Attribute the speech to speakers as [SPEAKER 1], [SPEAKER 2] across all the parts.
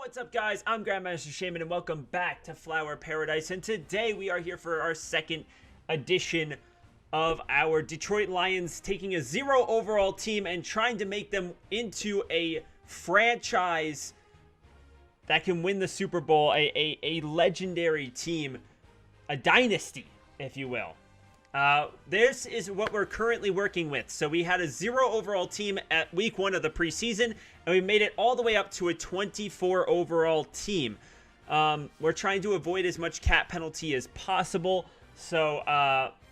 [SPEAKER 1] What's up, guys? I'm Grandmaster Shaman, and welcome back to Flower Paradise. And today we are here for our second edition of our Detroit Lions, taking a 0 overall team and trying to make them into a franchise that can win the Super Bowl, a legendary team, a dynasty, if you will. This is what we're currently working with. So we had a 0 overall team at week 1 of the preseason, and we made it all the way up to a 24 overall team. We're trying to avoid as much cap penalty as possible. So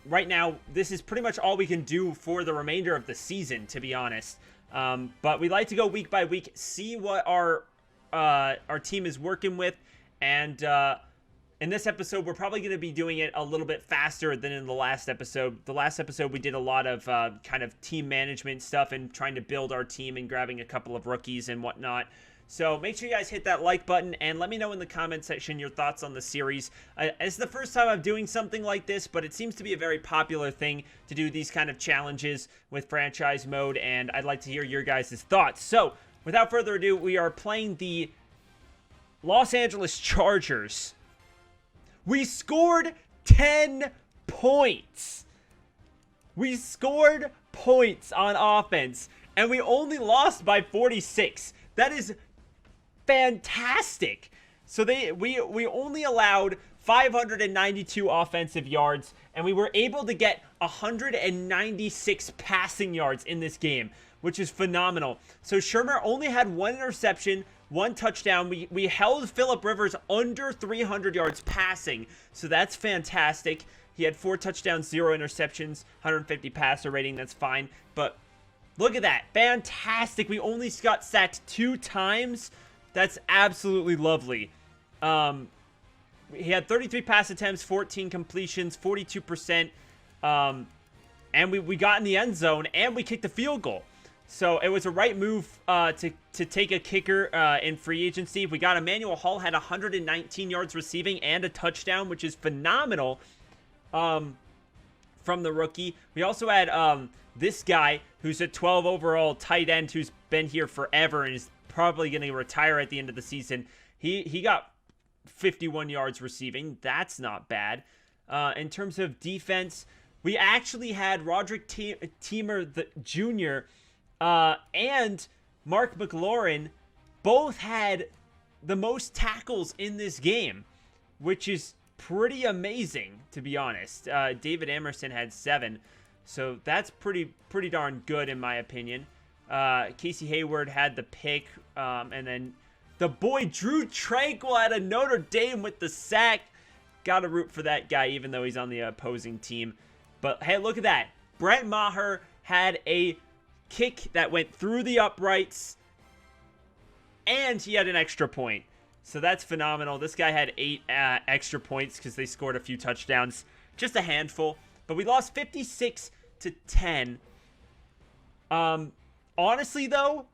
[SPEAKER 1] right now, this is pretty much all we can do for the remainder of the season, to be honest. But we like to go week by week, see what our team is working with, and in this episode, we're probably going to be doing it a little bit faster than in the last episode. The last episode, we did a lot of kind of team management stuff and trying to build our team and grabbing a couple of rookies and whatnot. So make sure you guys hit that like button and let me know in the comment section your thoughts on the series. It's the first time I'm doing something like this, but it seems to be a very popular thing to do these kind of challenges with franchise mode, and I'd like to hear your guys' thoughts. So without further ado, we are playing the Los Angeles Chargers. We scored 10 points. We scored points on offense, and we only lost by 46. That is fantastic. So we only allowed 592 offensive yards, and we were able to get 196 passing yards in this game, which is phenomenal. So Shermer only had 1 interception, 1 touchdown. We held Phillip Rivers under 300 yards passing, so that's fantastic. He had 4 touchdowns, 0 interceptions, 150 passer rating. That's fine, but look at that. Fantastic. We only got sacked 2 times. That's absolutely lovely. He had 33 pass attempts, 14 completions, 42%, and we got in the end zone, and we kicked a field goal. So it was a right move to take a kicker in free agency. We got Emmanuel Hall, had 119 yards receiving and a touchdown, which is phenomenal from the rookie. We also had this guy who's a 12 overall tight end who's been here forever and is probably going to retire at the end of the season. He got 51 yards receiving. That's not bad. In terms of defense, we actually had Roderick Teamer Jr., and Mark McLaurin both had the most tackles in this game, which is pretty amazing, to be honest. David Emerson had 7, so that's pretty darn good in my opinion. Casey Hayward had the pick, and then the boy Drew Tranquil out of Notre Dame with the sack. Gotta root for that guy, even though he's on the opposing team. But hey, look at that. Brent Maher had a kick that went through the uprights, and he had an extra point. So that's phenomenal. This guy had 8 extra points because they scored a few touchdowns. Just a handful. But we lost 56-10. Honestly, though,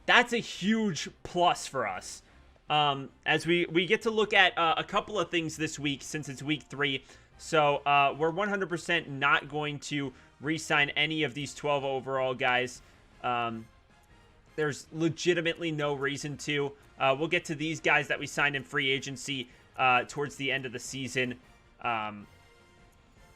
[SPEAKER 1] that's a huge plus for us. As we get to look at a couple of things this week since it's week 3. So we're 100% not going to re-sign any of these 12 overall guys. There's legitimately no reason to. We'll get to these guys that we signed in free agency towards the end of the season.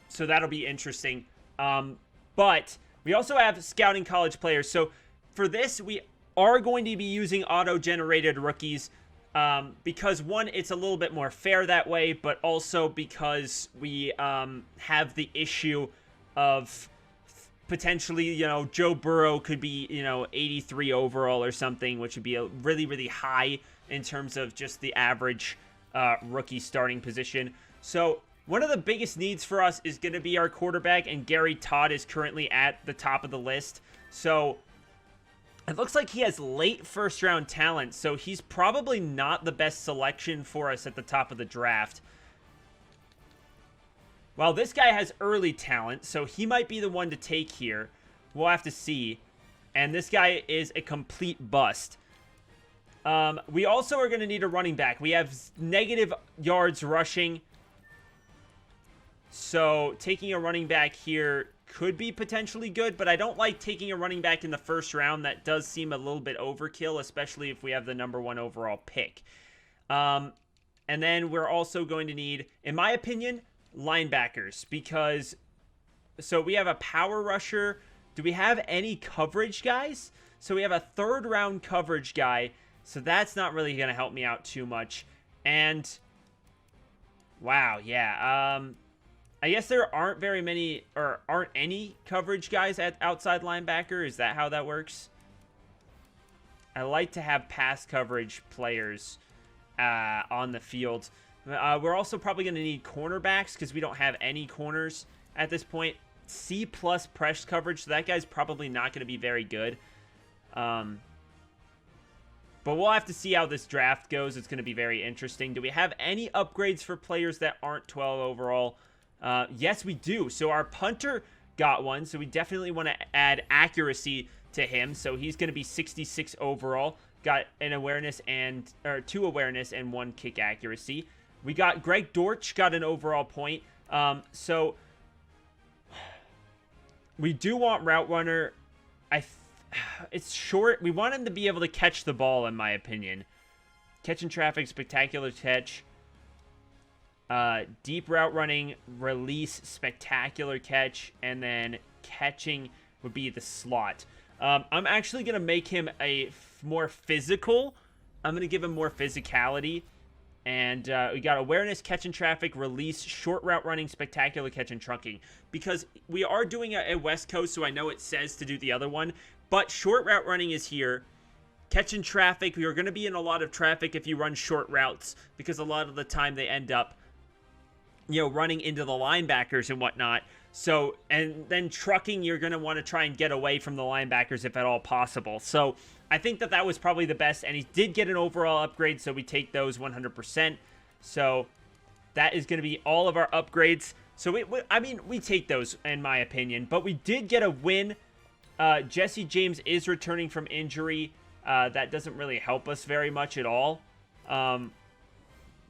[SPEAKER 1] So that'll be interesting. But we also have scouting college players. So for this, we are going to be using auto-generated rookies. Because one, it's a little bit more fair that way, but also because we have the issue of potentially, Joe Burrow could be, 83 overall or something, which would be a really, really high in terms of just the average rookie starting position. So one of the biggest needs for us is going to be our quarterback, and Gary Todd is currently at the top of the list. So it looks like he has late first-round talent, so he's probably not the best selection for us at the top of the draft. Well, this guy has early talent, so he might be the one to take here. We'll have to see. And this guy is a complete bust. We also are going to need a running back. We have negative yards rushing. So taking a running back here could be potentially good, but I don't like taking a running back in the first round. That does seem a little bit overkill, especially if we have the #1 overall pick. And then we're also going to need, in my opinion, linebackers, because so we have a power rusher. Do we have any coverage guys? So we have a third round coverage guy. So that's not really going to help me out too much. And wow, yeah. I guess there aren't very many, or aren't any coverage guys at outside linebacker. Is that how that works? I like to have pass coverage players on the field. We're also probably going to need cornerbacks because we don't have any corners at this point. C+ press coverage, so that guy's probably not going to be very good. But we'll have to see how this draft goes. It's going to be very interesting. Do we have any upgrades for players that aren't 12 overall? Yes, we do. So our punter got one, so we definitely want to add accuracy to him. So he's going to be 66 overall. Got an awareness and, or 2 awareness and 1 kick accuracy. We got Greg Dortch got an overall point. So we do want route runner. It's short. We want him to be able to catch the ball, in my opinion. Catch in traffic, spectacular catch. Deep route running, release, spectacular catch, and then catching would be the slot. I'm actually going to make him more physical. I'm going to give him more physicality. And we got awareness, catch in traffic, release, short route running, spectacular catch, and trunking. Because we are doing a West Coast, so I know it says to do the other one. But short route running is here. Catch in traffic, you're going to be in a lot of traffic if you run short routes. Because a lot of the time they end up, running into the linebackers and whatnot. So, and then trucking, you're going to want to try and get away from the linebackers if at all possible. So, I think that was probably the best, and he did get an overall upgrade, so we take those 100%. So, that is going to be all of our upgrades. So, we take those, in my opinion. But we did get a win. Jesse James is returning from injury. That doesn't really help us very much at all.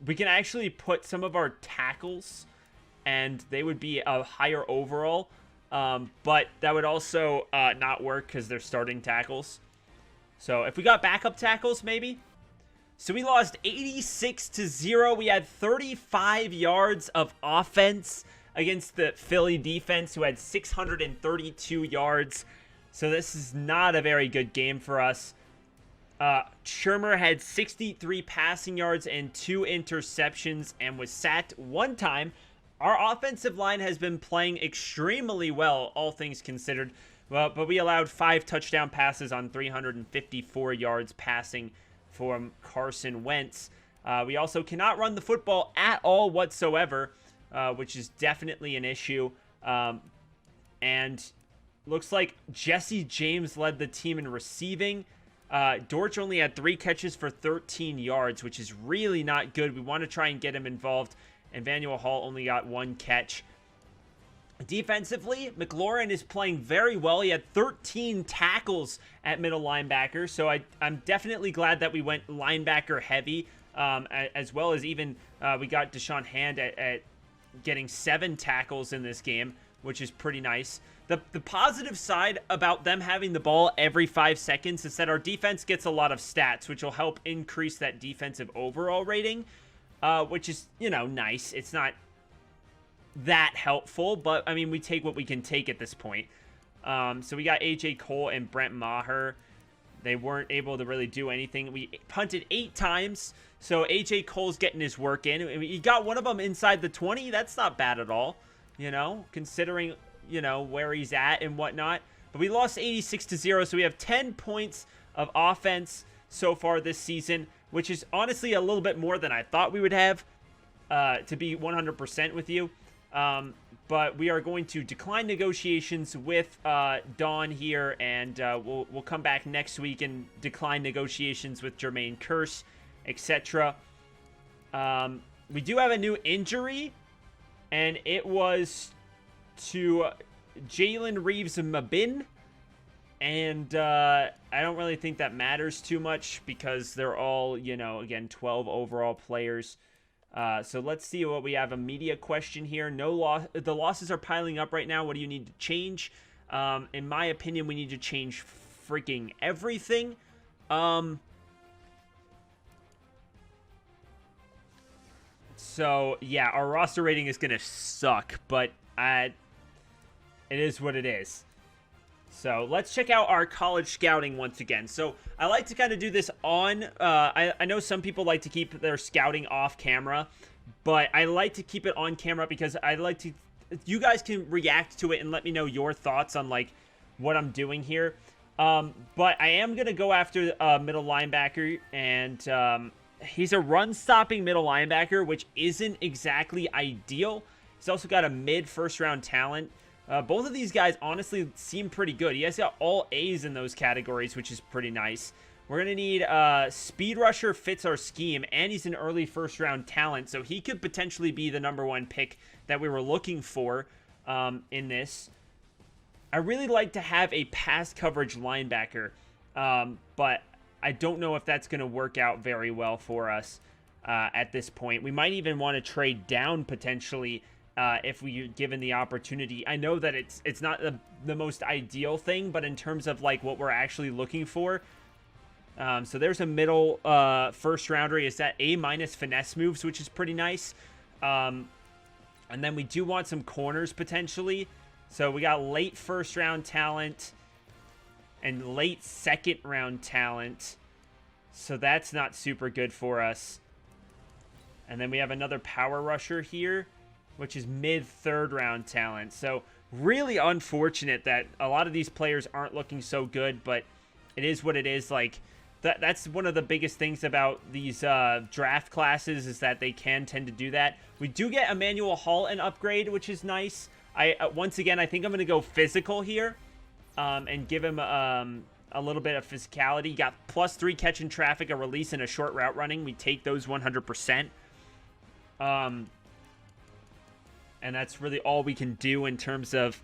[SPEAKER 1] We can actually put some of our tackles, and they would be a higher overall. But that would also not work because they're starting tackles. So if we got backup tackles, maybe. So we lost 86-0. We had 35 yards of offense against the Philly defense, who had 632 yards. So this is not a very good game for us. Shermer had 63 passing yards and 2 interceptions and was sacked 1 time. Our offensive line has been playing extremely well, all things considered. Well, but we allowed 5 touchdown passes on 354 yards passing from Carson Wentz. We also cannot run the football at all whatsoever, which is definitely an issue. And looks like Jesse James led the team in receiving. Dortch only had 3 catches for 13 yards, which is really not good. We want to try and get him involved. And Vanuel Hall only got 1 catch. Defensively, McLaurin is playing very well. He had 13 tackles at middle linebacker, so I'm definitely glad that we went linebacker heavy, as well as even we got Deshaun Hand at getting 7 tackles in this game, which is pretty nice. The positive side about them having the ball every 5 seconds is that our defense gets a lot of stats, which will help increase that defensive overall rating, which is, nice. It's not that helpful, but I mean, we take what we can take at this point. So we got AJ Cole and Brent Maher. They weren't able to really do anything. We punted 8 times, so AJ Cole's getting his work in. He got one of them inside the 20. That's not bad at all, considering, where he's at and whatnot. But we lost 86-0, so we have 10 points of offense so far this season, which is honestly a little bit more than I thought we would have, to be 100% with you. But we are going to decline negotiations with Dawn here, and we'll come back next week and decline negotiations with Jermaine Kearse, etc. We do have a new injury, and it was to Jalen Reeves-Mabin, and I don't really think that matters too much because they're all, again, 12 overall players. So let's see what we have. A media question here. No loss. The losses are piling up right now. What do you need to change? In my opinion, we need to change freaking everything. So, yeah, our roster rating is going to suck, but it is what it is. So let's check out our college scouting once again. So I like to kind of do this on, I know some people like to keep their scouting off camera, but I like to keep it on camera because I like to, you guys can react to it and let me know your thoughts on like what I'm doing here. But I am going to go after middle linebacker, and he's a run-stopping middle linebacker, which isn't exactly ideal. He's also got a mid-first-round talent. Both of these guys honestly seem pretty good. He has got all A's in those categories, which is pretty nice. We're going to need speed rusher, fits our scheme, and he's an early first-round talent, so he could potentially be the #1 pick that we were looking for in this. I really like to have a pass coverage linebacker, but I don't know if that's going to work out very well for us at this point. We might even want to trade down potentially if we given the opportunity. I know that it's not the most ideal thing, but in terms of like what we're actually looking for. So there's a middle first rounder. Is that A- finesse moves, which is pretty nice. And then we do want some corners potentially. So we got late first round talent and late second round talent. So that's not super good for us. And then we have another power rusher here, which is mid third round talent. So really unfortunate that a lot of these players aren't looking so good, but it is what it is. Like that's one of the biggest things about these draft classes is that they can tend to do that. We do get Emmanuel Hall an upgrade, which is nice. Once again, I think I'm going to go physical here and give him a little bit of physicality. He got +3 catch in traffic, a release, and a short route running. We take those 100%. And that's really all we can do in terms of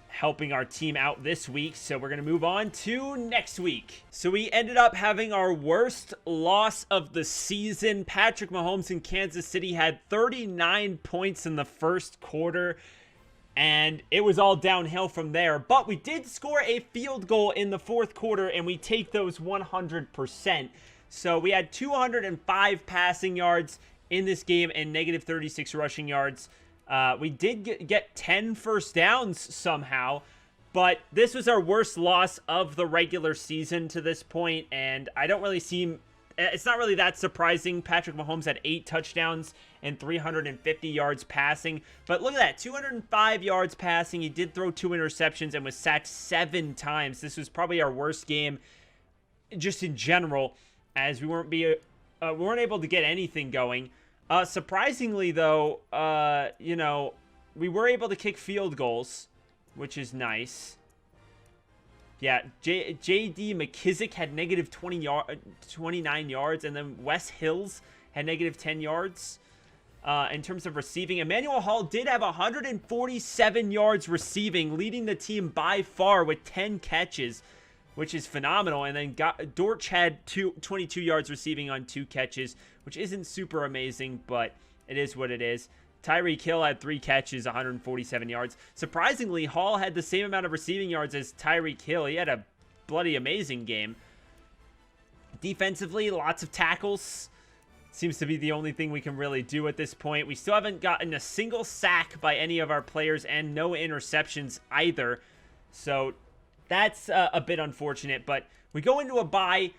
[SPEAKER 1] helping our team out this week. So we're going to move on to next week. So we ended up having our worst loss of the season. Patrick Mahomes in Kansas City had 39 points in the first quarter, and it was all downhill from there. But we did score a field goal in the fourth quarter, and we take those 100%. So we had 205 passing yards in this game and -36 rushing yards. We did get 10 first downs somehow, but this was our worst loss of the regular season to this point, and I don't really see... It's not really that surprising. Patrick Mahomes had 8 touchdowns and 350 yards passing. But look at that, 205 yards passing. He did throw 2 interceptions and was sacked 7 times. This was probably our worst game just in general, as we weren't able to get anything going. Surprisingly, though, you know, we were able to kick field goals, which is nice. Yeah, J.D. McKissick had -29 yards, and then Wes Hills had -10 yards. In terms of receiving, Emmanuel Hall did have 147 yards receiving, leading the team by far with 10 catches, which is phenomenal. And then Dortch had 22 yards receiving on 2 catches, which isn't super amazing, but it is what it is. Tyreek Hill had 3 catches, 147 yards. Surprisingly, Hall had the same amount of receiving yards as Tyreek Hill. He had a bloody amazing game. Defensively, lots of tackles. Seems to be the only thing we can really do at this point. We still haven't gotten a single sack by any of our players and no interceptions either. So that's a bit unfortunate, but we go into a bye.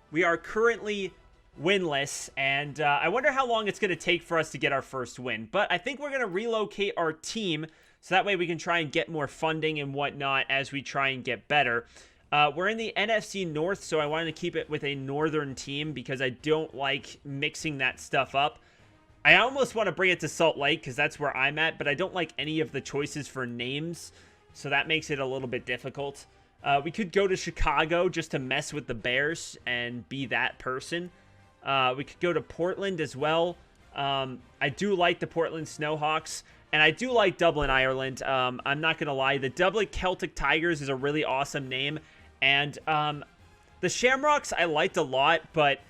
[SPEAKER 1] We are currently winless, and I wonder how long it's going to take for us to get our first win. But I think we're going to relocate our team so that way we can try and get more funding and whatnot as we try and get better. We're in the NFC North, so I wanted to keep it with a northern team because I don't like mixing that stuff up. I almost want to bring it to Salt Lake because that's where I'm at, but I don't like any of the choices for names, so that makes it a little bit difficult. We could go to Chicago just to mess with the Bears and be that person. We could go to Portland as well. I do like the Portland Snowhawks, and I do like Dublin, Ireland. I'm not going to lie. The Dublin Celtic Tigers is a really awesome name, and the Shamrocks I liked a lot, but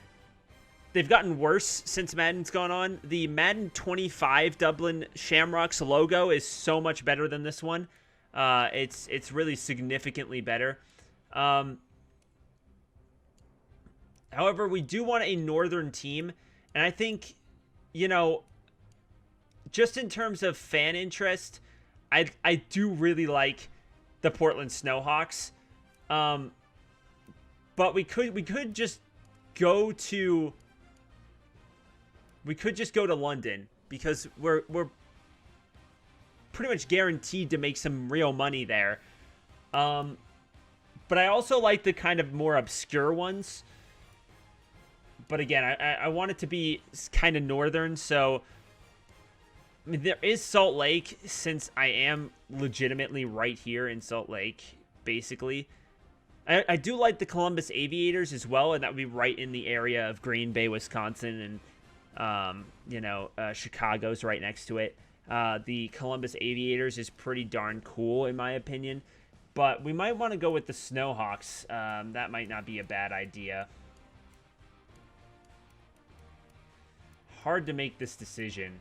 [SPEAKER 1] they've gotten worse since Madden's gone on. The Madden 25 Dublin Shamrocks logo is so much better than this one. It's really significantly better. However, we do want a northern team, and I think, you know, just in terms of fan interest, I do really like the Portland Snowhawks. But we could just go to London, because we're pretty much guaranteed to make some real money there. But I also like the kind of more obscure ones. But again, I want it to be kind of northern, so I mean, there is Salt Lake, since I am legitimately right here in Salt Lake, basically. I do like the Columbus Aviators as well, and that would be right in the area of Green Bay, Wisconsin, and, Chicago's right next to it. The Columbus Aviators is pretty darn cool, in my opinion. But we might want to go with the Snowhawks. That might not be a bad idea. Hard to make this decision.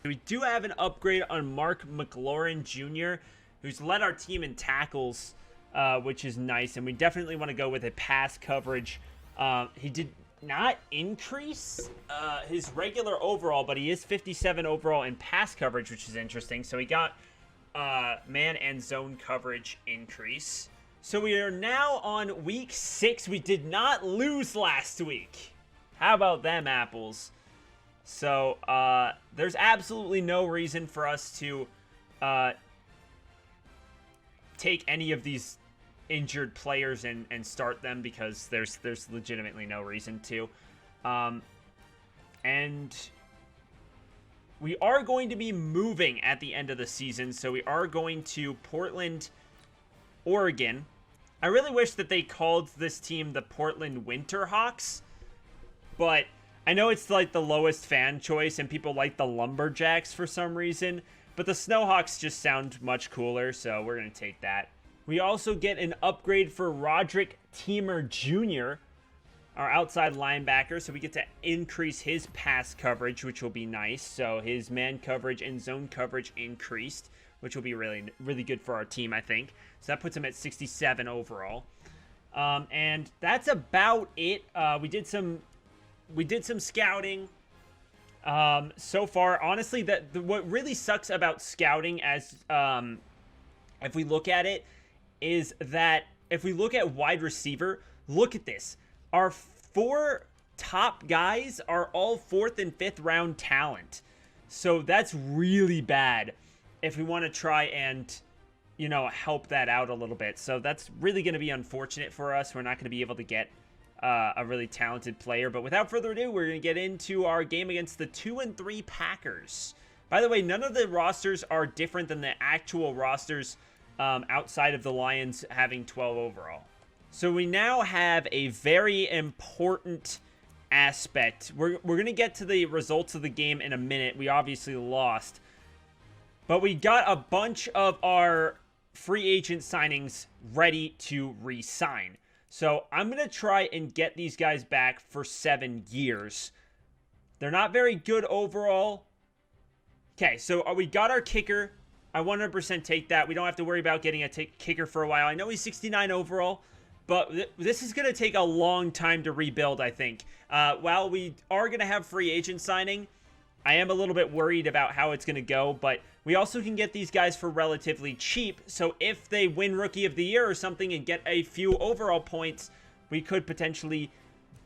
[SPEAKER 1] We do have an upgrade on Mark McLaurin Jr., who's led our team in tackles, which is nice. And we definitely want to go with a pass coverage. He did not increase his regular overall, but he is 57 overall in pass coverage, which is interesting. So he got man and zone coverage increase. So we are now on week 6. We did not lose last week. How about them apples? So there's absolutely no reason for us to take any of these injured players and start them, because there's legitimately no reason to. And we are going to be moving at the end of the season, so we are going to Portland, Oregon. I really wish that they called this team the Portland Winterhawks, but I know it's like the lowest fan choice and people like the Lumberjacks for some reason, but the Snowhawks just sound much cooler, so we're going to take that. We also get an upgrade for Roderick Teamer Jr., our outside linebacker, so we get to increase his pass coverage, which will be nice. So his man coverage and zone coverage increased, which will be really, really good for our team, I think. So that puts him at 67 overall. And that's about it. We did some scouting. So far, honestly, what really sucks about scouting, as if we look at it, is that if we look at wide receiver, look at this. Our 4 top guys are all 4th and 5th round talent. So that's really bad if we want to try and, help that out a little bit. So that's really going to be unfortunate for us. We're not going to be able to get a really talented player. But without further ado, we're going to get into our game against the 2-3 Packers. By the way, none of the rosters are different than the actual rosters outside of the Lions having 12 overall. So we now have a very important aspect. We're going to get to the results of the game in a minute. We obviously lost. But we got a bunch of our free agent signings ready to re-sign. So I'm going to try and get these guys back for 7 years. They're not very good overall. Okay, so we got our kicker. I 100% take that. We don't have to worry about getting a kicker for a while. I know he's 69 overall, but this is going to take a long time to rebuild, I think. While we are going to have free agent signing, I am a little bit worried about how it's going to go, but we also can get these guys for relatively cheap. So if they win Rookie of the Year or something and get a few overall points, we could potentially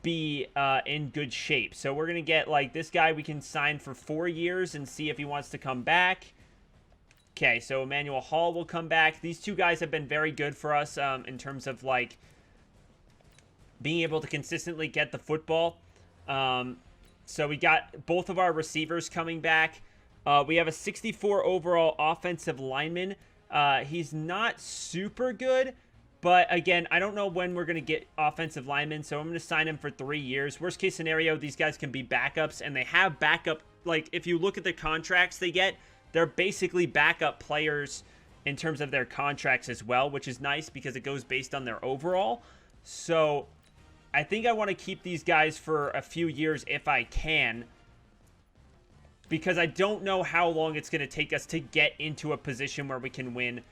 [SPEAKER 1] be in good shape. So we're going to get, like, this guy we can sign for 4 years and see if he wants to come back. Okay, so Emmanuel Hall will come back. These 2 guys have been very good for us in terms of, like, being able to consistently get the football. So we got both of our receivers coming back. We have a 64 overall offensive lineman. He's not super good, but again, I don't know when we're going to get offensive linemen, so I'm going to sign him for 3 years. Worst case scenario, these guys can be backups, and they have backup. Like, if you look at the contracts they get, they're basically backup players in terms of their contracts as well, which is nice because it goes based on their overall. So I think I want to keep these guys for a few years if I can, because I don't know how long it's going to take us to get into a position where we can win.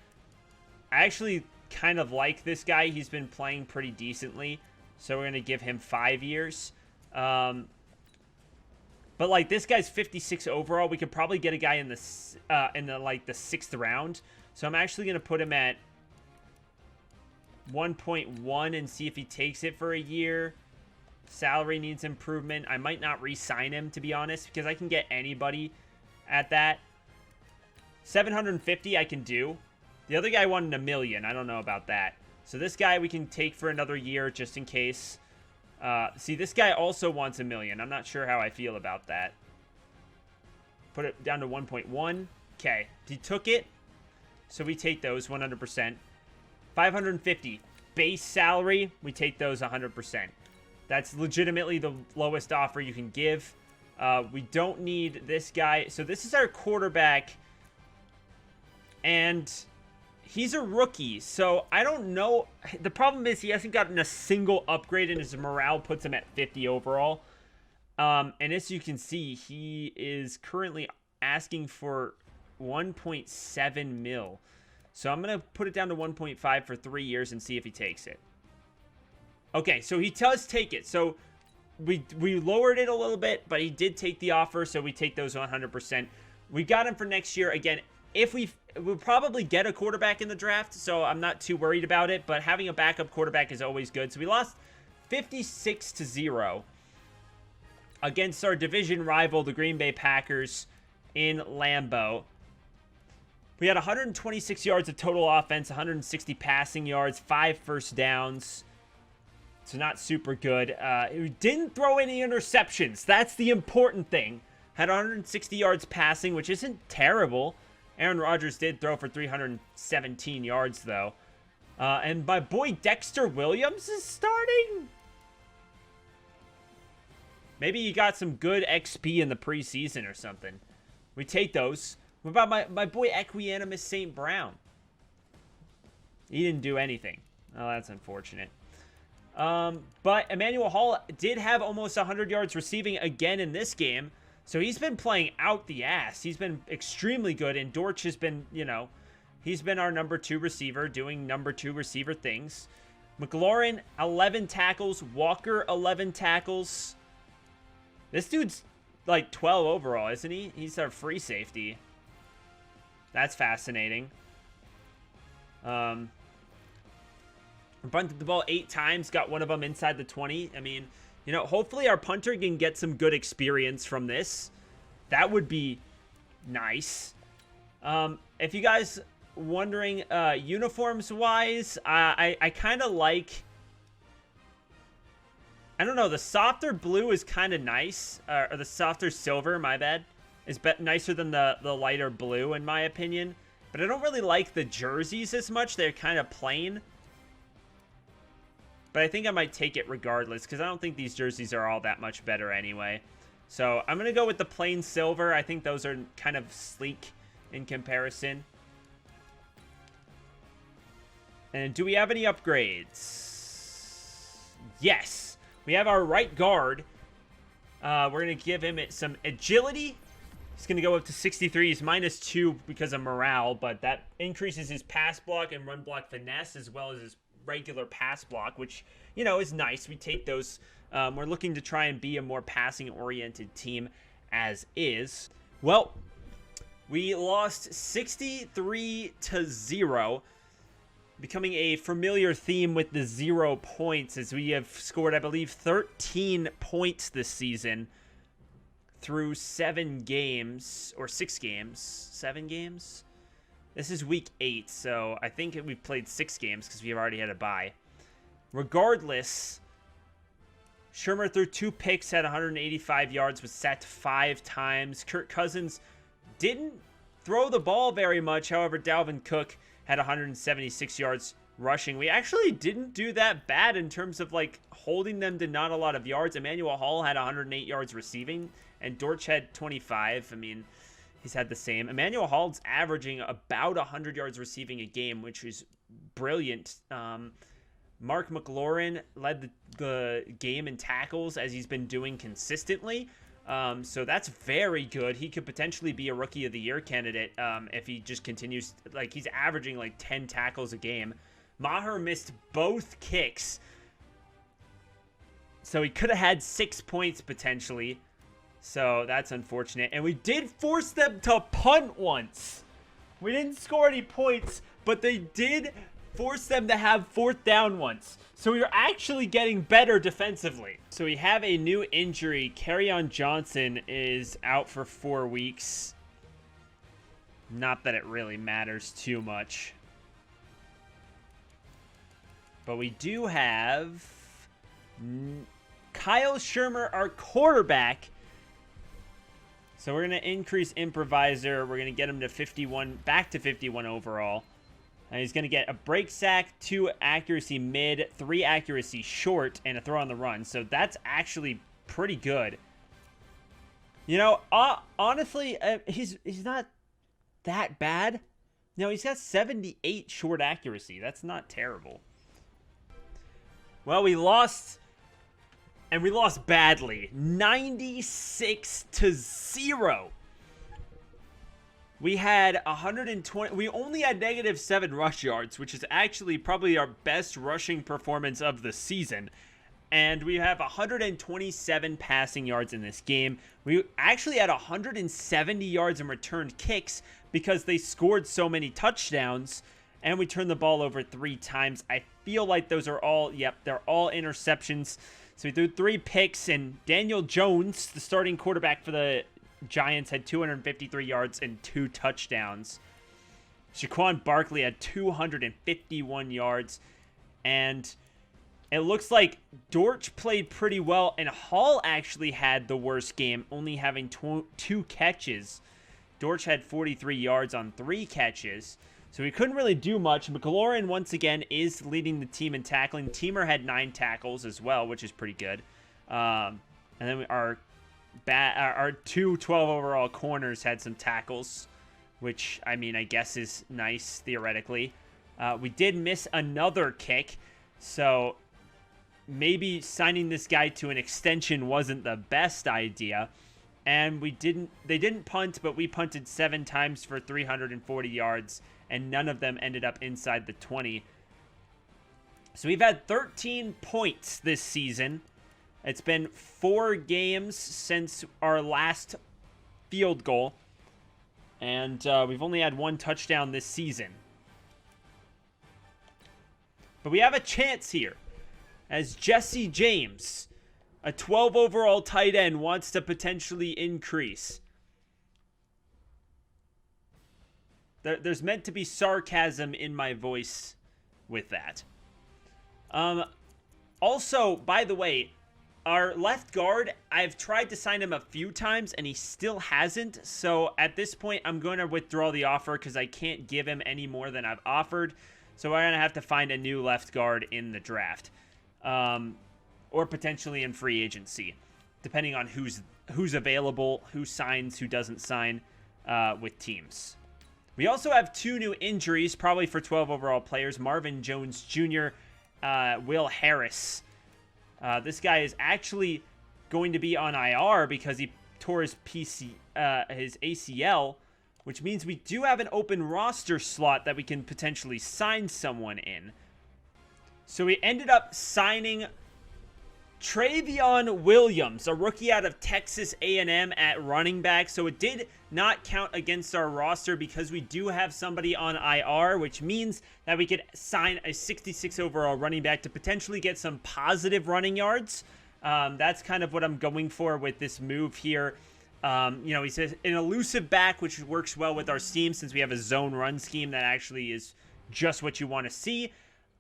[SPEAKER 1] I actually kind of like this guy. He's been playing pretty decently, so we're going to give him 5 years. But like this guy's 56 overall. We could probably get a guy in the like the 6th round. So I'm actually gonna put him at 1.1 and see if he takes it for a year. Salary needs improvement. I might not re-sign him, to be honest, because I can get anybody at that. 750 I can do. The other guy wanted $1 million. I don't know about that. So this guy we can take for another year just in case. See, this guy also wants $1 million. I'm not sure how I feel about that. Put it down to 1.1. Okay, he took it. So we take those 100%. 550 base salary. We take those 100%. That's legitimately the lowest offer you can give. We don't need this guy. So this is our quarterback. And he's a rookie. So I don't know. The problem is he hasn't gotten a single upgrade, and his morale puts him at 50 overall. And as you can see, he is currently asking for 1.7 mil. So I'm going to put it down to 1.5 for 3 years and see if he takes it. Okay, so he does take it. So we lowered it a little bit, but he did take the offer, so we take those 100%. We got him for next year. Again, if we'll probably get a quarterback in the draft, so I'm not too worried about it, but having a backup quarterback is always good. So we lost 56-0 against our division rival, the Green Bay Packers, in Lambeau. We had 126 yards of total offense, 160 passing yards, 5 first downs. So not super good. We didn't throw any interceptions. That's the important thing. Had 160 yards passing, which isn't terrible. Aaron Rodgers did throw for 317 yards, though. And my boy Dexter Williams is starting. Maybe he got some good XP in the preseason or something. We take those. What about my boy Equianimous St. Brown? He didn't do anything. Oh, that's unfortunate. But Emmanuel Hall did have almost 100 yards receiving again in this game. So he's been playing out the ass. He's been extremely good. And Dortch has been, you know, he's been our number 2 receiver, doing number 2 receiver things. McLaurin, 11 tackles. Walker, 11 tackles. This dude's like 12 overall, isn't he? He's our free safety. That's fascinating. Bunted the ball 8 times, got one of them inside the 20. I mean, you know, hopefully our punter can get some good experience from this. That would be nice. If you guys wondering, uniforms-wise, I kind of like... I don't know, the softer blue is kind of nice. Or the softer silver, my bad, is nicer than the lighter blue, in my opinion. But I don't really like the jerseys as much. They're kind of plain. But I think I might take it regardless, because I don't think these jerseys are all that much better anyway. So I'm going to go with the plain silver. I think those are kind of sleek in comparison. And do we have any upgrades? Yes. We have our right guard. We're going to give him some agility. He's going to go up to 63. He's -2 because of morale, but that increases his pass block and run block finesse as well as his regular pass block, which, you know, is nice. We take those. We're looking to try and be a more passing-oriented team as is. Well, we lost 63-0, becoming a familiar theme with the 0 points, as we have scored, I believe, 13 points this season through 7 games, or 6 games, 7 games? This is week 8, so I think we've played 6 games because we've already had a bye. Regardless, Shermer threw 2 picks, had 185 yards, was sacked 5 times. Kirk Cousins didn't throw the ball very much. However, Dalvin Cook had 176 yards rushing. We actually didn't do that bad in terms of like holding them to not a lot of yards. Emmanuel Hall had 108 yards receiving, and Dortch had 25. I mean, he's had the same. Emmanuel Hall's averaging about 100 yards receiving a game, which is brilliant. Mark McLaurin led the game in tackles, as he's been doing consistently. So that's very good. He could potentially be a Rookie of the Year candidate if he just continues. Like, he's averaging like 10 tackles a game. Maher missed both kicks, so he could have had 6 points potentially. So that's unfortunate. And we did force them to punt once. We didn't score any points, but they did force them to have fourth down once. So we are actually getting better defensively. So we have a new injury. Kerryon Johnson is out for 4 weeks. Not that it really matters too much. But we do have Kyle Shermer, our quarterback. So we're going to increase improviser. We're going to get him to 51, back to 51 overall. And he's going to get a break sack, 2 accuracy mid, 3 accuracy short, and a throw on the run. So that's actually pretty good. You know, honestly, he's not that bad. No, he's got 78 short accuracy. That's not terrible. Well, we lost, and we lost badly. 96-0. We had 120. We only had -7 rush yards, which is actually probably our best rushing performance of the season. And we have 127 passing yards in this game. We actually had 170 yards in returned kicks because they scored so many touchdowns. And we turned the ball over 3 times. I feel like those are all, yep, they're all interceptions. So we threw 3 picks, and Daniel Jones, the starting quarterback for the Giants, had 253 yards and 2 touchdowns. Shaquan Barkley had 251 yards. And it looks like Dortch played pretty well, and Hall actually had the worst game, only having 2 catches. Dortch had 43 yards on 3 catches. So we couldn't really do much. McLaurin, once again, is leading the team in tackling. Teamer had 9 tackles as well, which is pretty good. And then our 2 12 overall corners had some tackles, which, I mean, I guess is nice, theoretically. We did miss another kick, so maybe signing this guy to an extension wasn't the best idea. And they didn't punt, but we punted 7 times for 340 yards, and none of them ended up inside the 20. So we've had 13 points this season. It's been 4 games since our last field goal, and we've only had 1 touchdown this season. But we have a chance here, as Jesse James, a 12 overall tight end, wants to potentially increase. There's meant to be sarcasm in my voice with that. Also, by the way, our left guard, I've tried to sign him a few times, and he still hasn't. So at this point, I'm going to withdraw the offer because I can't give him any more than I've offered. So I'm going to have to find a new left guard in the draft. Or potentially in free agency, depending on who's available, who signs, who doesn't sign with teams. We also have 2 new injuries, probably for 12 overall players. Marvin Jones Jr., Will Harris. This guy is actually going to be on IR because he tore his ACL, which means we do have an open roster slot that we can potentially sign someone in. So we ended up signing Travion Williams, a rookie out of Texas A&M at running back. So it did not count against our roster because we do have somebody on IR, which means that we could sign a 66 overall running back to potentially get some positive running yards. That's kind of what I'm going for with this move here. You know, he's an elusive back, which works well with our scheme since we have a zone run scheme that actually is just what you want to see.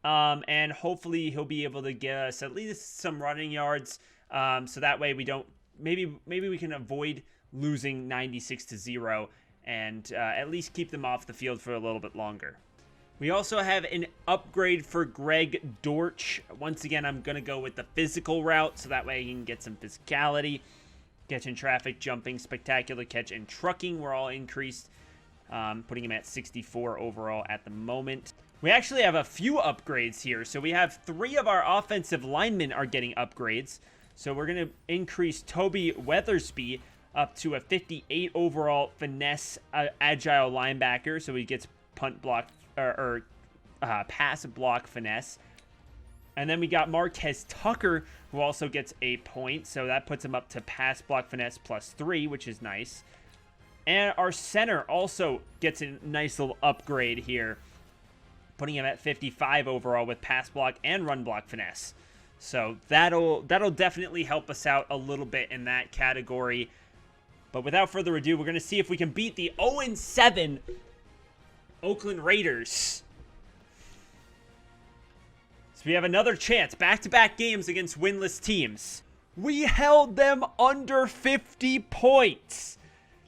[SPEAKER 1] And hopefully he'll be able to get us at least some running yards. So that way we don't, maybe we can avoid losing 96-0 and at least keep them off the field for a little bit longer. We also have an upgrade for Greg Dortch. Once again, I'm going to go with the physical route so that way he can get some physicality. Catching traffic, jumping, spectacular catch, and trucking were all increased, putting him at 64 overall at the moment. We actually have a few upgrades here. So we have 3 of our offensive linemen are getting upgrades. So we're going to increase Toby Weathersby up to a 58 overall finesse agile linebacker. So he gets punt block or pass block finesse. And then we got Marquez Tucker, who also gets a point. So that puts him up to pass block finesse +3, which is nice. And our center also gets a nice little upgrade here, putting him at 55 overall with pass block and run block finesse. So that'll definitely help us out a little bit in that category. But without further ado, we're going to see if we can beat the 0-7 Oakland Raiders. So we have another chance, back-to-back games against winless teams. We held them under 50 points.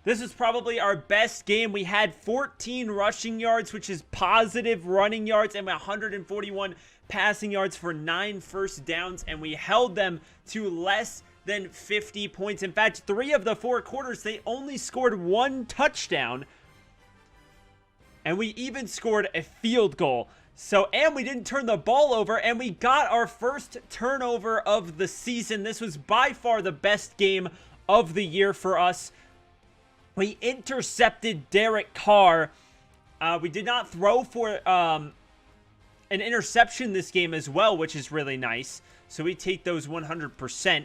[SPEAKER 1] This is probably our best game. We had 14 rushing yards, which is positive running yards, and 141 passing yards for 9 first downs, and we held them to less than 50 points. In fact, 3 of the 4 quarters, they only scored 1 touchdown, and we even scored a field goal. So, and we didn't turn the ball over, and we got our first turnover of the season. This was by far the best game of the year for us. We intercepted Derek Carr. We did not throw for an interception this game as well, which is really nice. So we take those 100%.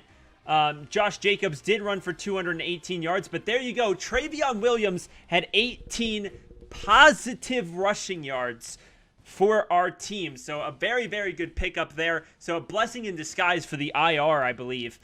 [SPEAKER 1] Josh Jacobs did run for 218 yards, but there you go. Travion Williams had 18 positive rushing yards for our team. So a very, very good pickup there. So a blessing in disguise for the IR, I believe.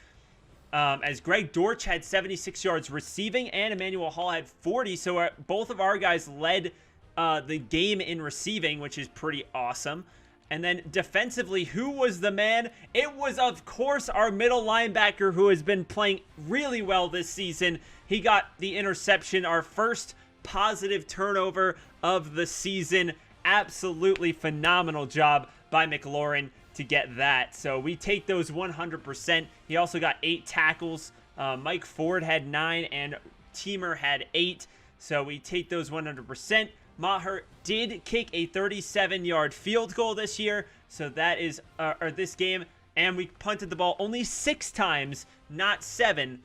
[SPEAKER 1] As Greg Dortch had 76 yards receiving and Emmanuel Hall had 40. So both of our guys led the game in receiving, which is pretty awesome. And then defensively, who was the man? It was, of course, our middle linebacker who has been playing really well this season. He got the interception, our first positive turnover of the season. Absolutely phenomenal job by McLaurin to get that. So we take those 100%. He also got 8 tackles. Mike Ford had 9 and Teamer had 8. So we take those 100%. Maher did kick a 37-yard field goal this year. So that is, or this game. And we punted the ball only 6 times, not 7.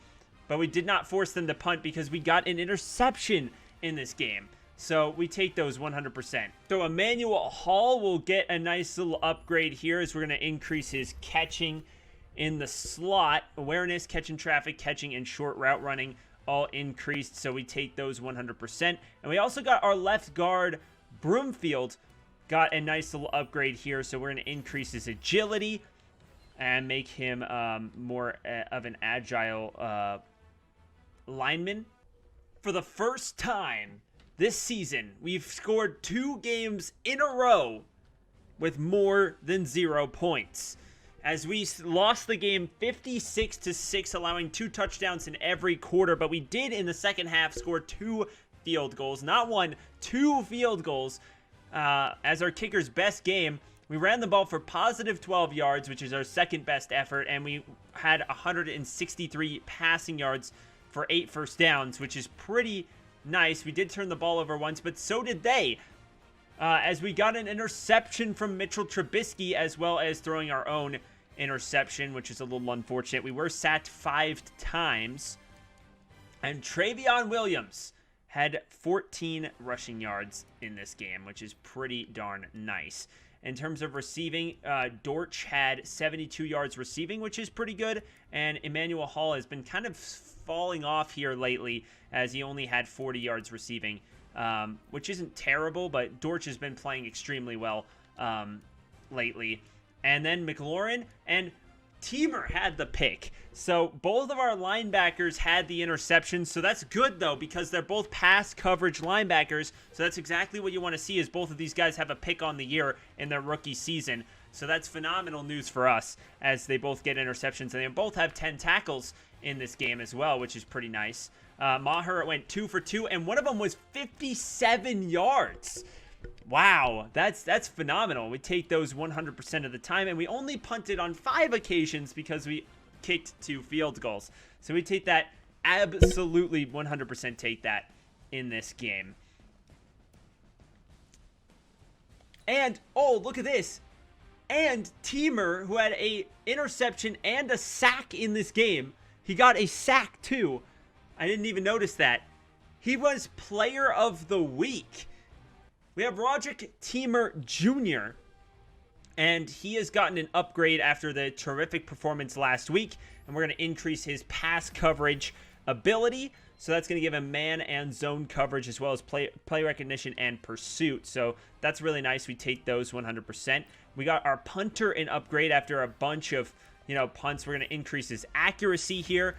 [SPEAKER 1] But we did not force them to punt because we got an interception in this game. So we take those 100%. So Emmanuel Hall will get a nice little upgrade here as we're going to increase his catching in the slot. Awareness, catching traffic, catching, and short route running all increased. So we take those 100%. And we also got our left guard, Broomfield, got a nice little upgrade here. So we're going to increase his agility and make him more of an agile lineman. For the first time this season, we've scored 2 games in a row with more than 0 points. As we lost the game 56-6, allowing 2 touchdowns in every quarter. But we did, in the second half, score 2 field goals. Not 1, 2 field goals. As our kicker's best game, we ran the ball for positive 12 yards, which is our second best effort. And we had 163 passing yards for 8 first downs, which is pretty nice. We did turn the ball over once, but so did they. As we got an interception from Mitchell Trubisky, as well as throwing our own interception, which is a little unfortunate. We were sacked 5 times. And Travion Williams had 14 rushing yards in this game, which is pretty darn nice. In terms of receiving, Dortch had 72 yards receiving, which is pretty good. And Emmanuel Hall has been kind of falling off here lately, as he only had 40 yards receiving, which isn't terrible, but Dortch has been playing extremely well lately. And then McLaurin and Teamer had the pick. So both of our linebackers had the interception. So that's good, though, because they're both pass coverage linebackers. So that's exactly what you want to see, is both of these guys have a pick on the year in their rookie season. So that's phenomenal news for us, as they both get interceptions. And they both have 10 tackles in this game as well, which is pretty nice. Maher went 2 for 2, and one of them was 57 yards. Wow, that's phenomenal. We take those 100% of the time, and we only punted on 5 occasions because we kicked 2 field goals. So we take that, absolutely 100% take that in this game. And, oh, look at this. And Teamer, who had a interception and a sack in this game, he got a sack too. I didn't even notice that. He was player of the week. We have Roderick Teamer Jr. And he has gotten an upgrade after the terrific performance last week. And we're going to increase his pass coverage ability. So that's going to give him man and zone coverage as well as play recognition and pursuit. So that's really nice. We take those 100%. We got our punter an upgrade after a bunch of, punts. We're going to increase his accuracy here,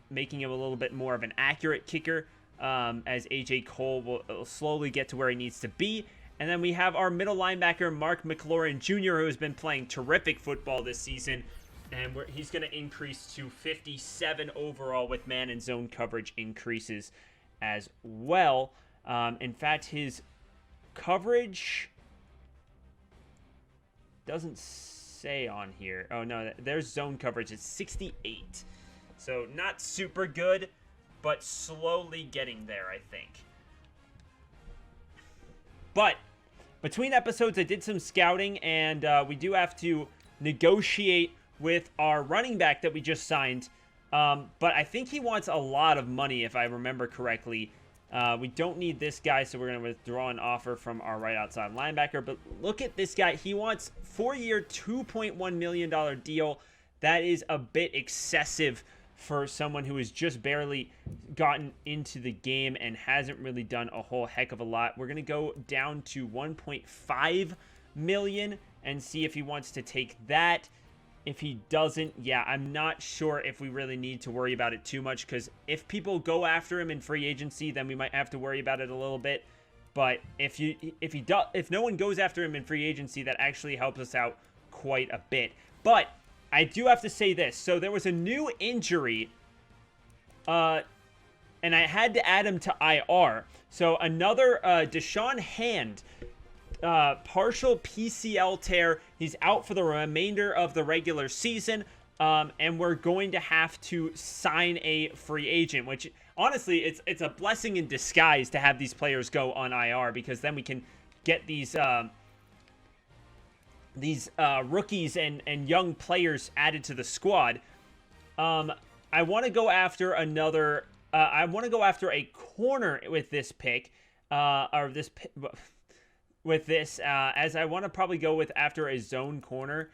[SPEAKER 1] making him a little bit more of an accurate kicker, as A.J. Cole will slowly get to where he needs to be. And then we have our middle linebacker, Mark McLaurin Jr., who has been playing terrific football this season. And he's going to increase to 57 overall with man and zone coverage increases as well. In fact, his coverage doesn't say on here. Oh, no, there's zone coverage. It's 68. So not super good, but slowly getting there, I think. But between episodes, I did some scouting, and we do have to negotiate with our running back that we just signed. But I think he wants a lot of money, if I remember correctly. We don't need this guy, so we're going to withdraw an offer from our right outside linebacker. But look at this guy. He wants 4-year, $2.1 million deal. That is a bit excessive for someone who has just barely gotten into the game and hasn't really done a whole heck of a lot. We're going to go down to 1.5 million and see if he wants to take that. If he doesn't, yeah, I'm not sure if we really need to worry about it too much, because if people go after him in free agency, then we might have to worry about it a little bit. But if no one goes after him in free agency, that actually helps us out quite a bit. But I do have to say this. So there was a new injury, and I had to add him to IR. So another Deshaun Hand, partial PCL tear. He's out for the remainder of the regular season, and we're going to have to sign a free agent, which honestly, it's a blessing in disguise to have these players go on IR, because then we can get these rookies and young players added to the squad. I want to go after another. I want to go after a corner with this pick, as I want to probably go after a zone corner.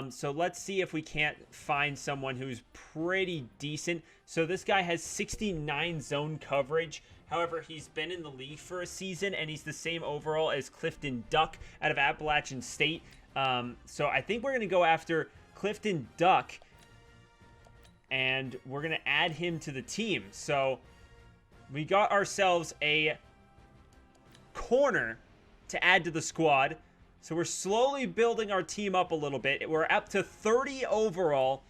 [SPEAKER 1] So let's see if we can't find someone who's pretty decent. So this guy has 69 zone coverage. However, he's been in the league for a season, and he's the same overall as Clifton Duck out of Appalachian State. So I think we're going to go after Clifton Duck, and we're going to add him to the team. So we got ourselves a corner to add to the squad. So we're slowly building our team up a little bit. We're up to 30 overall,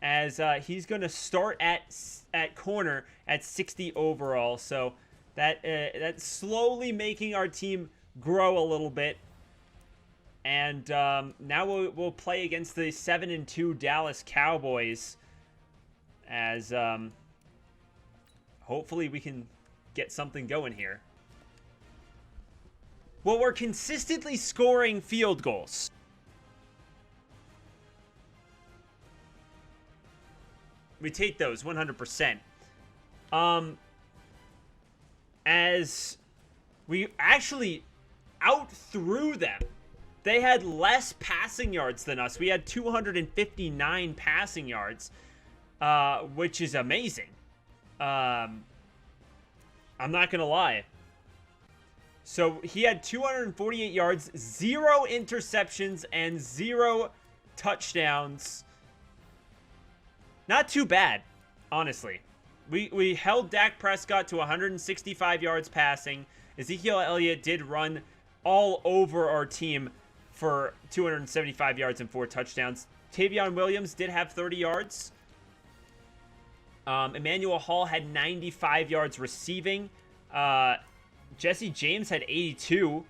[SPEAKER 1] as he's going to start at corner at 60 overall. So that's slowly making our team grow a little bit. And now we'll play against the 7-2 Dallas Cowboys, as hopefully we can get something going here. Well, we're consistently scoring field goals. We take those 100%. As we actually outthrew them. They had less passing yards than us. We had 259 passing yards, which is amazing. I'm not going to lie. So he had 248 yards, 0 interceptions, and 0 touchdowns. Not too bad, honestly. We held Dak Prescott to 165 yards passing. Ezekiel Elliott did run all over our team for 275 yards and 4 touchdowns. Tavion Williams did have 30 yards. Emmanuel Hall had 95 yards receiving. Jesse James had 82.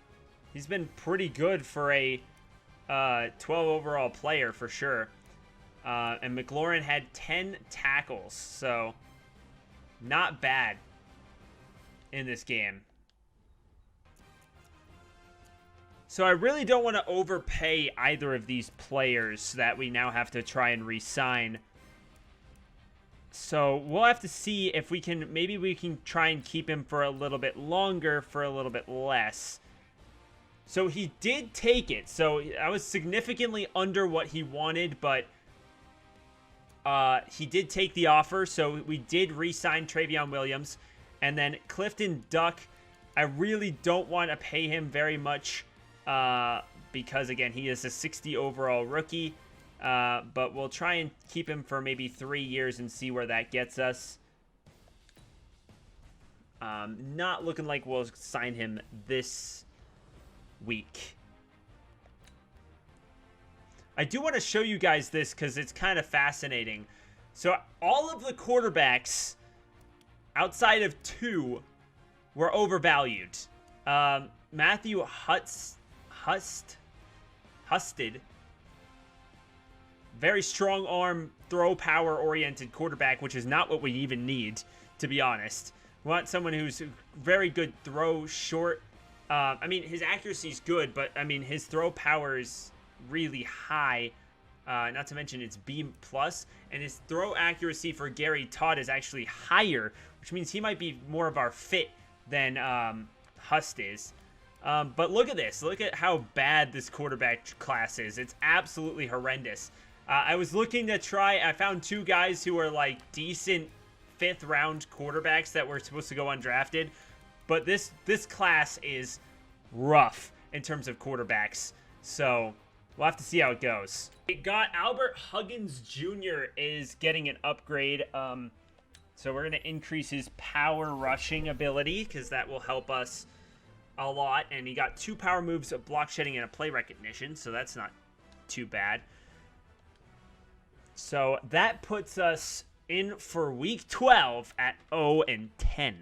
[SPEAKER 1] He's been pretty good for a 12 overall player for sure. And McLaurin had 10 tackles, so not bad in this game. So I really don't want to overpay either of these players that we now have to try and re-sign. So we'll have to see if we can, maybe we can try and keep him for a little bit longer for a little bit less. So he did take it. So I was significantly under what he wanted, but he did take the offer. So we did re-sign Travion Williams. And then Clifton Duck, I really don't want to pay him very much because, again, he is a 60 overall rookie. But we'll try and keep him for maybe 3 years and see where that gets us. Not looking like we'll sign him this week. I do want to show you guys this because it's kind of fascinating. So all of the quarterbacks outside of 2 were overvalued. Matthew Husted, very strong arm, throw power oriented quarterback, which is not what we even need, to be honest. We want someone who's very good throw short. I mean, his accuracy is good, but I mean, his throw power is really high. Not to mention it's B+, and his throw accuracy for Gary Todd is actually higher, which means he might be more of our fit than Hust is. But look at this. Look at how bad this quarterback class is. It's absolutely horrendous. I was looking to try. I found 2 guys who are like decent 5th round quarterbacks that were supposed to go undrafted. But this class is rough in terms of quarterbacks. So we'll have to see how it goes. It got Albert Huggins Jr. is getting an upgrade. So we're going to increase his power rushing ability because that will help us a lot. And he got 2 power moves, a block shedding, and a play recognition. So that's not too bad. So that puts us in for week 12 at 0-10.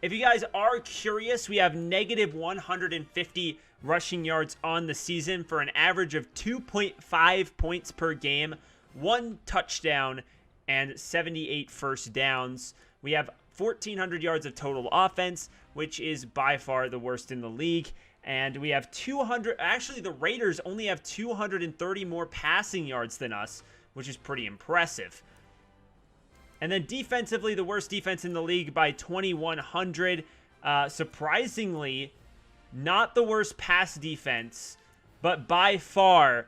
[SPEAKER 1] If you guys are curious, we have negative 150 rushing yards on the season for an average of 2.5 points per game, 1 touchdown, and 78 first downs. We have 1,400 yards of total offense, which is by far the worst in the league. And we have 200, actually the Raiders only have 230 more passing yards than us, which is pretty impressive. And then defensively, the worst defense in the league by 2,100. Surprisingly, not the worst pass defense, but by far,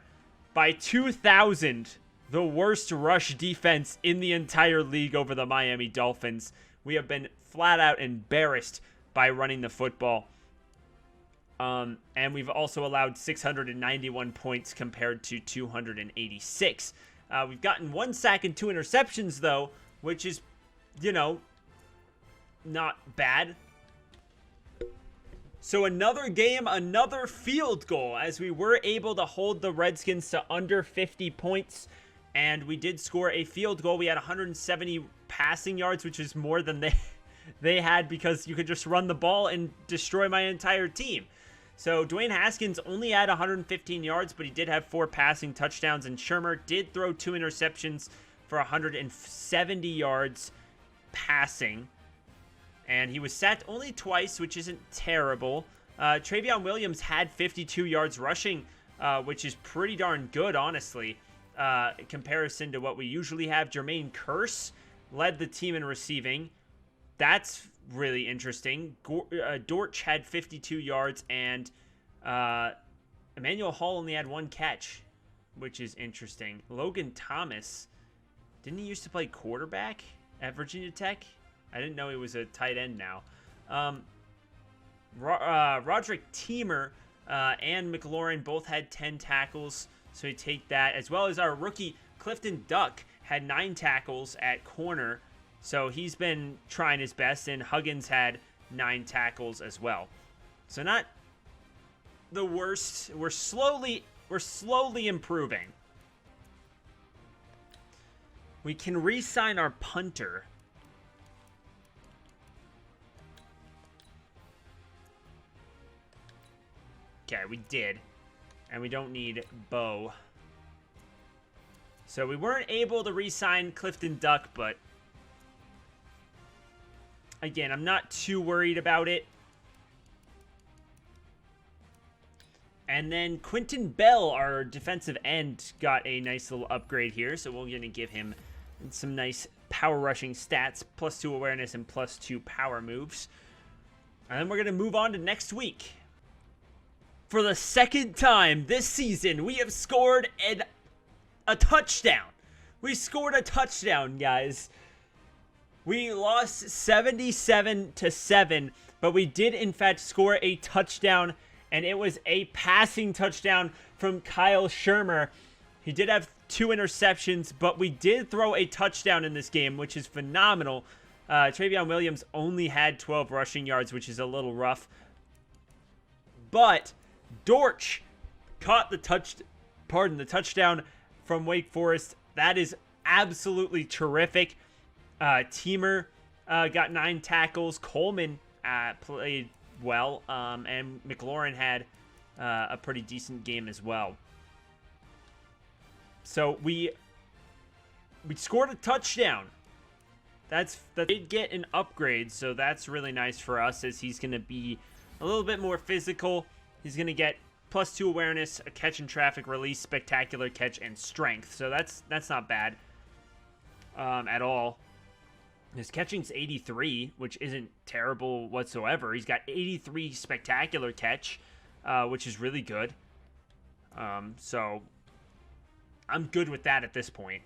[SPEAKER 1] by 2,000, the worst rush defense in the entire league over the Miami Dolphins. We have been flat out embarrassed by running the football. And we've also allowed 691 points compared to 286. We've gotten 1 sack and 2 interceptions, though, which is, you know, not bad. So another game, another field goal, as we were able to hold the Redskins to under 50 points. And we did score a field goal. We had 170 passing yards, which is more than they had because you could just run the ball and destroy my entire team. So Dwayne Haskins only had 115 yards, but he did have 4 passing touchdowns. And Shermer did throw 2 interceptions for 170 yards passing. And he was sacked only twice, which isn't terrible. Travion Williams had 52 yards rushing, which is pretty darn good, honestly, in comparison to what we usually have. Jermaine Kearse led the team in receiving. That's really interesting. Dortch had 52 yards, and Emmanuel Hall only had 1 catch, which is interesting. Logan Thomas, didn't he used to play quarterback at Virginia Tech? I didn't know he was a tight end now. Roderick Teamer and McLaurin both had 10 tackles, so you take that. As well as our rookie Clifton Duck had 9 tackles at corner, so he's been trying his best. And Huggins had 9 tackles as well. So not the worst. We're slowly improving. We can re-sign our punter. Okay, we did. And we don't need Bo. So we weren't able to re-sign Clifton Duck, but again, I'm not too worried about it. And then Quentin Bell, our defensive end, got a nice little upgrade here. So we're going to give him some nice power rushing stats, +2 awareness and +2 power moves. And then we're going to move on to next week. For the second time this season, we have scored a touchdown. We scored a touchdown, guys. We lost 77-7, but we did in fact score a touchdown, and it was a passing touchdown from Kyle Shermer. He did have 2 interceptions, but we did throw a touchdown in this game, which is phenomenal. Travion Williams only had 12 rushing yards, which is a little rough. But Dortch caught the touchdown from Wake Forest. That is absolutely terrific. Teamer got 9 tackles. Coleman played well, and McLaurin had a pretty decent game as well. So we scored a touchdown. That did get an upgrade, so that's really nice for us, as he's going to be a little bit more physical. He's going to get +2 awareness, a catch in traffic, release, spectacular catch, and strength. So that's not bad at all. His catching's 83, which isn't terrible whatsoever. He's got 83 spectacular catch, which is really good. So I'm good with that at this point.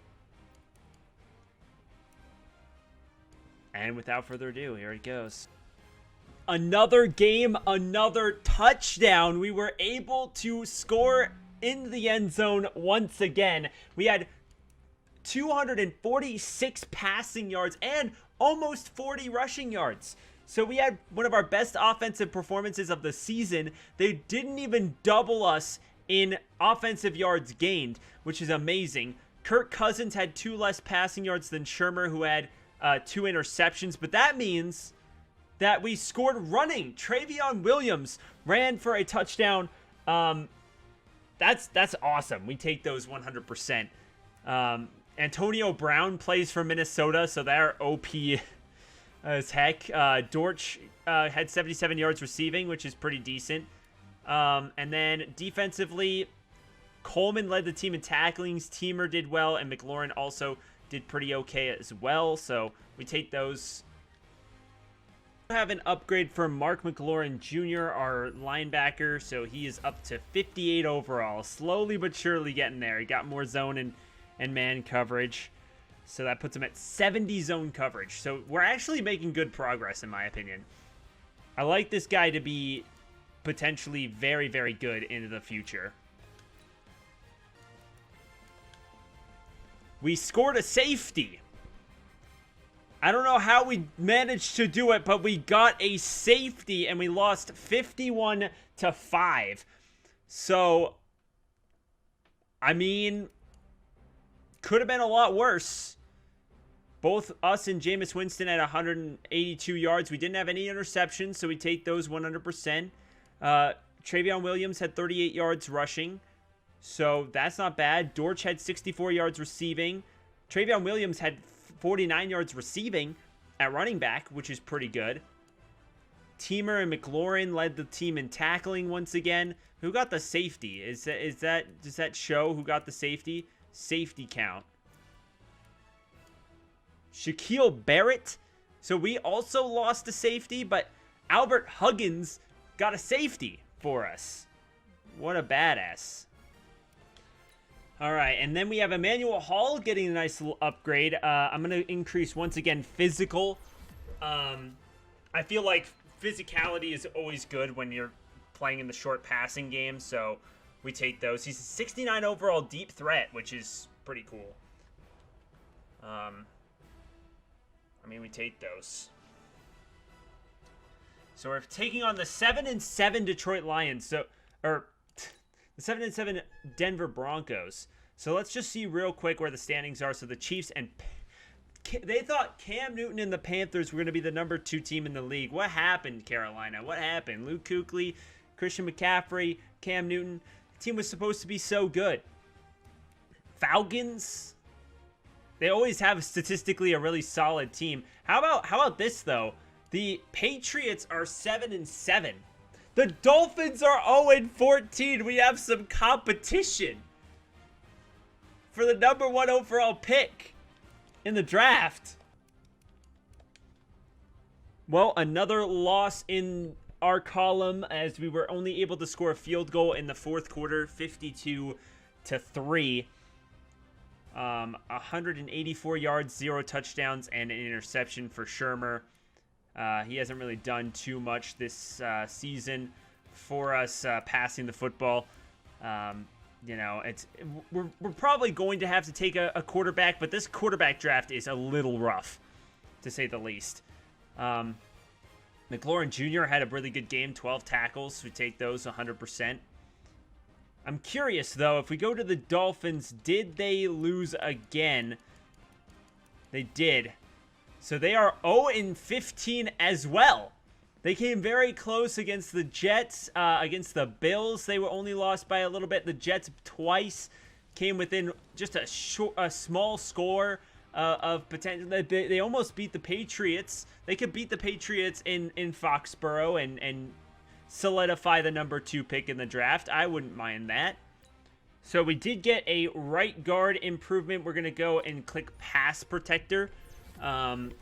[SPEAKER 1] And without further ado, here it goes. Another game, another touchdown. We were able to score in the end zone once again. We had 246 passing yards and almost 40 rushing yards. So we had one of our best offensive performances of the season. They didn't even double us in offensive yards gained, which is amazing. Kirk Cousins had 2 less passing yards than Shermer, who had 2 interceptions. But that means that we scored running. Travion Williams ran for a touchdown. That's awesome. We take those 100%. Antonio Brown plays for Minnesota, so they're OP as heck. Dortch had 77 yards receiving, which is pretty decent. And then defensively, Coleman led the team in tacklings. Teamer did well, and McLaurin also did pretty okay as well. So we take those. We have an upgrade from Mark McLaurin Jr., our linebacker. So he is up to 58 overall. Slowly but surely getting there. He got more zone and man coverage. So that puts him at 70 zone coverage. So we're actually making good progress, in my opinion. I like this guy to be potentially very, very good into the future. We scored a safety. I don't know how we managed to do it, but we got a safety and we lost 51-5. So, I mean, could have been a lot worse. Both us and Jameis Winston had 182 yards. We didn't have any interceptions, so we take those 100%. Travion Williams had 38 yards rushing, so that's not bad. Dortch had 64 yards receiving. Travion Williams had 49 yards receiving at running back, which is pretty good. Teamer and McLaurin led the team in tackling once again. Who got the safety? Does that show who got the safety? Safety count. Shaquille Barrett. So we also lost a safety, but Albert Huggins got a safety for us. What a badass. All right, and then we have Emmanuel Hall getting a nice little upgrade. I'm going to increase, once again, physical. I feel like physicality is always good when you're playing in the short passing game, so we take those. He's a 69 overall deep threat, which is pretty cool. I mean, we take those. So we're taking on the 7-7 Detroit Lions. The 7-7 Denver Broncos. So let's just see real quick where the standings are. So the Chiefs and they thought Cam Newton and the Panthers were going to be the number 2 team in the league. What happened, Carolina? What happened? Luke Kuechly, Christian McCaffrey, Cam Newton. The team was supposed to be so good. Falcons. They always have statistically a really solid team. How about this though? The Patriots are 7-7. The Dolphins are 0-14. We have some competition for the #1 overall pick in the draft. Well, another loss in our column as we were only able to score a field goal in the fourth quarter, 52-3. 184 yards, 0 touchdowns, and an interception for Shermer. He hasn't really done too much this season for us passing the football. You know, we're probably going to have to take a quarterback, but this quarterback draft is a little rough, to say the least. McLaurin Jr. had a really good game, 12 tackles. We take those 100%. I'm curious, though, if we go to the Dolphins, did they lose again? They did. So they are 0-15 as well. They came very close against the Jets, against the Bills. They were only lost by a little bit. The Jets twice came within just a small score of potential. They almost beat the Patriots. They could beat the Patriots in Foxborough and solidify the #2 pick in the draft. I wouldn't mind that. So we did get a right guard improvement. We're going to go and click pass protector on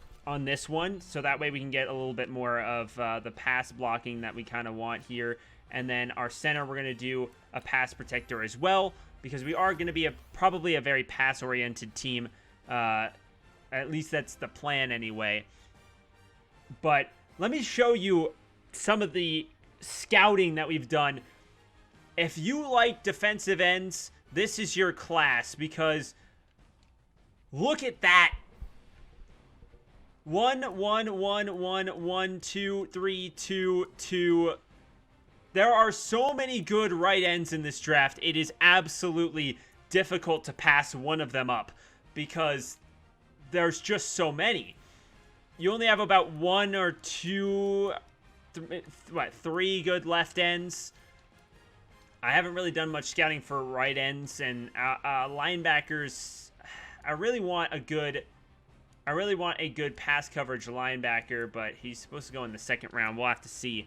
[SPEAKER 1] this one. So that way we can get a little bit more of the pass blocking that we kind of want here. And then our center, we're going to do a pass protector as well, because we are going to be probably a very pass-oriented team. At least that's the plan anyway. But let me show you some of the scouting that we've done. If you like defensive ends, this is your class, because look at that. 1, 1, 1, 1, 1, 2, 3, 2, 2. There are so many good right ends in this draft. It is absolutely difficult to pass one of them up because there's just so many. You only have about 1 or 2, 3 good left ends. I haven't really done much scouting for right ends and linebackers. I really want a good pass coverage linebacker, but he's supposed to go in the second round. We'll have to see.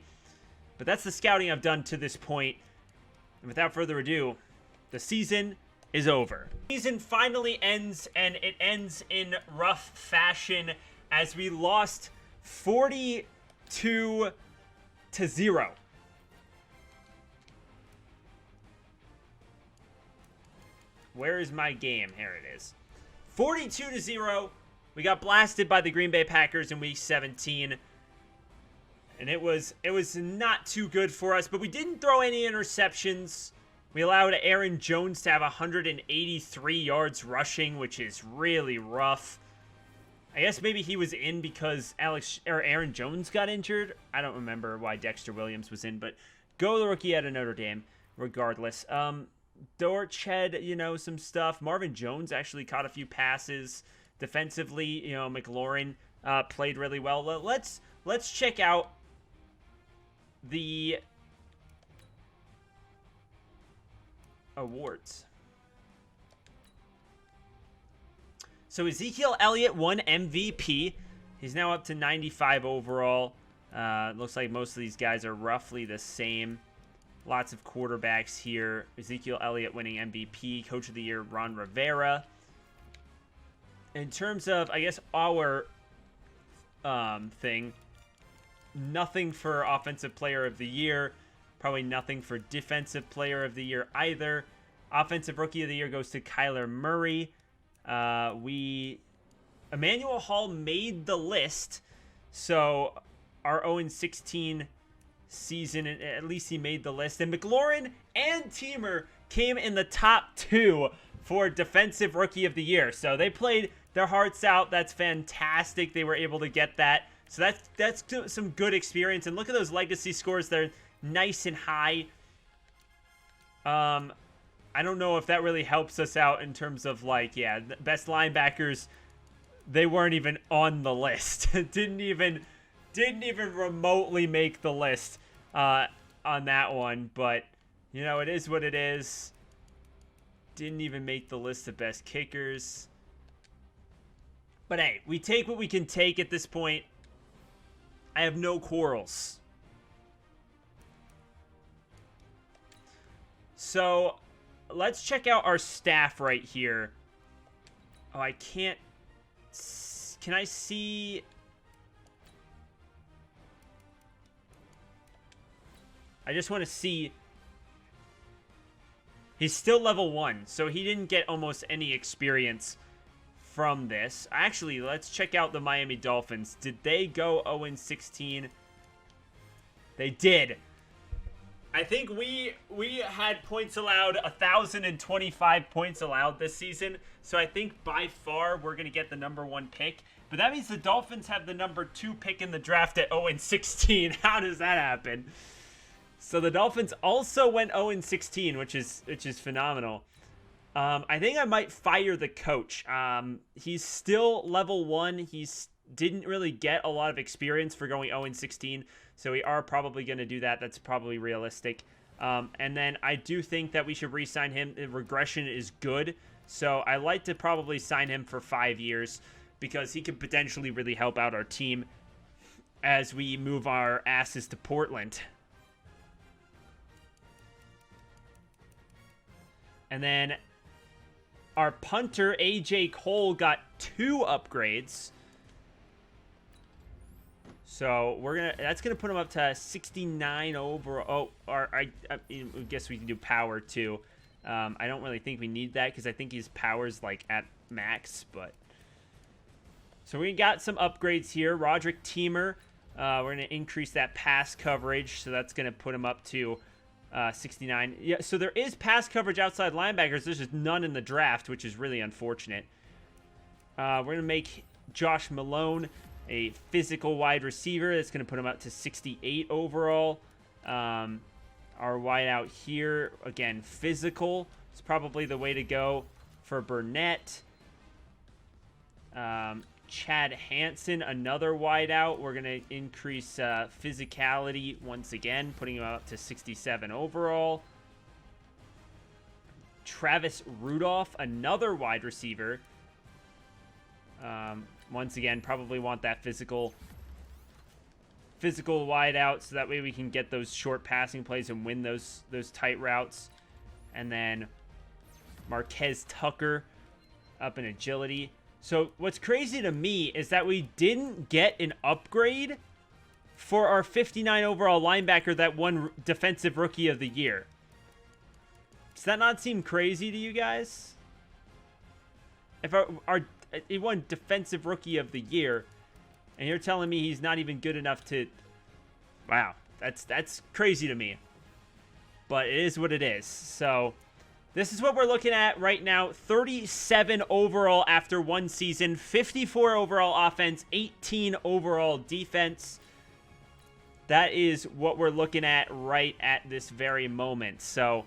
[SPEAKER 1] But that's the scouting I've done to this point. And without further ado, the season is over. The season finally ends, and it ends in rough fashion as we lost 42-0. Where is my game? Here it is. 42-0. We got blasted by the Green Bay Packers in Week 17. And it was not too good for us, but we didn't throw any interceptions. We allowed Aaron Jones to have 183 yards rushing, which is really rough. I guess maybe he was in because Aaron Jones got injured. I don't remember why Dexter Williams was in, but go the rookie out of Notre Dame regardless. Dortch had, some stuff. Marvin Jones actually caught a few passes. Defensively, McLaurin played really well. Let's check out the awards. So Ezekiel Elliott won MVP. He's now up to 95 overall. Looks like most of these guys are roughly the same. Lots of quarterbacks here. Ezekiel Elliott winning MVP. Coach of the Year, Ron Rivera. In terms of, I guess, our thing, nothing for Offensive Player of the Year. Probably nothing for Defensive Player of the Year either. Offensive Rookie of the Year goes to Kyler Murray. Emmanuel Hall made the list, so our 0-16 season, at least he made the list. And McLaurin and Teamer came in the top 2 for Defensive Rookie of the Year. So they played their hearts out. That's fantastic. They were able to get that. So that's some good experience. And look at those legacy scores. They're nice and high. I don't know if that really helps us out in terms of the best linebackers. They weren't even on the list. didn't even remotely make the list on that one. But it is what it is. Didn't even make the list of best kickers. But hey, we take what we can take at this point. I have no quarrels. So let's check out our staff right here. Oh, I can't. Can I see? I just want to see. He's still level 1, so he didn't get almost any experience from this. Actually, let's check out the Miami Dolphins. Did they go 0-16? They did. I think we had points allowed, 1,025 points allowed this season. So I think by far we're going to get the #1 pick. But that means the Dolphins have the #2 pick in the draft at 0-16. How does that happen? So the Dolphins also went 0-16, which is phenomenal. I think I might fire the coach. He's still level 1. He's didn't really get a lot of experience for going 0-16, so we are probably going to do that. That's probably realistic. And then I do think that we should re-sign him. The regression is good, so I like to probably sign him for 5 years because he could potentially really help out our team as we move our asses to Portland. And then our punter, AJ Cole, got 2 upgrades. So that's gonna put him up to 69 overall. Oh, I guess we can do power too. I don't really think we need that because I think his power's like at max. But so we got some upgrades here. Roderick Teamer, we're gonna increase that pass coverage, so that's gonna put him up to 69. Yeah, so there is pass coverage outside linebackers. There's just none in the draft, which is really unfortunate. We're going to make Josh Malone a physical wide receiver. That's going to put him up to 68 overall. Our wideout here, again, physical. It's probably the way to go for Burnett. Chad Hansen, another wideout. We're going to increase physicality once again, putting him up to 67 overall. Travis Rudolph, another wide receiver. Once again, probably want that physical wideout so that way we can get those short passing plays and win those tight routes. And then Marquez Tucker up in agility. So what's crazy to me is that we didn't get an upgrade for our 59 overall linebacker that won Defensive Rookie of the Year. Does that not seem crazy to you guys? If he won Defensive Rookie of the Year, and you're telling me he's not even good enough to... Wow, that's crazy to me. But it is what it is. So... this is what we're looking at right now. 37 overall after 1 season. 54 overall offense. 18 overall defense. That is what we're looking at right at this very moment. So,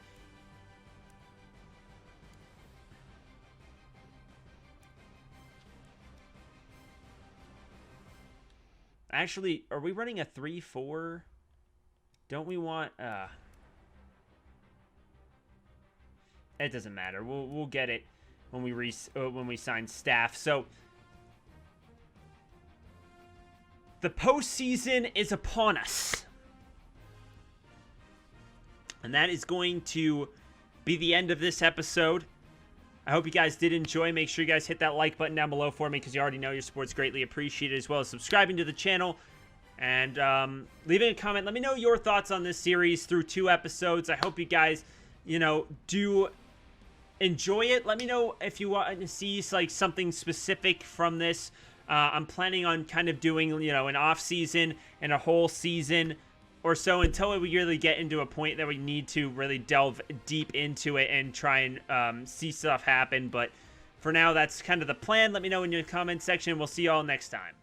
[SPEAKER 1] actually, are we running a 3-4? Don't we want... it doesn't matter. We'll get it when we sign staff. So the postseason is upon us, and that is going to be the end of this episode. I hope you guys did enjoy. Make sure you guys hit that like button down below for me because you already know your support's greatly appreciated, as well as subscribing to the channel and leaving a comment. Let me know your thoughts on this series through 2 episodes. I hope you guys, do enjoy it. Let me know if you want to see like something specific from this. I'm planning on kind of doing, an off season and a whole season or so until we really get into a point that we need to really delve deep into it and try and see stuff happen. But for now, that's kind of the plan. Let me know in your comment section. We'll see y'all next time.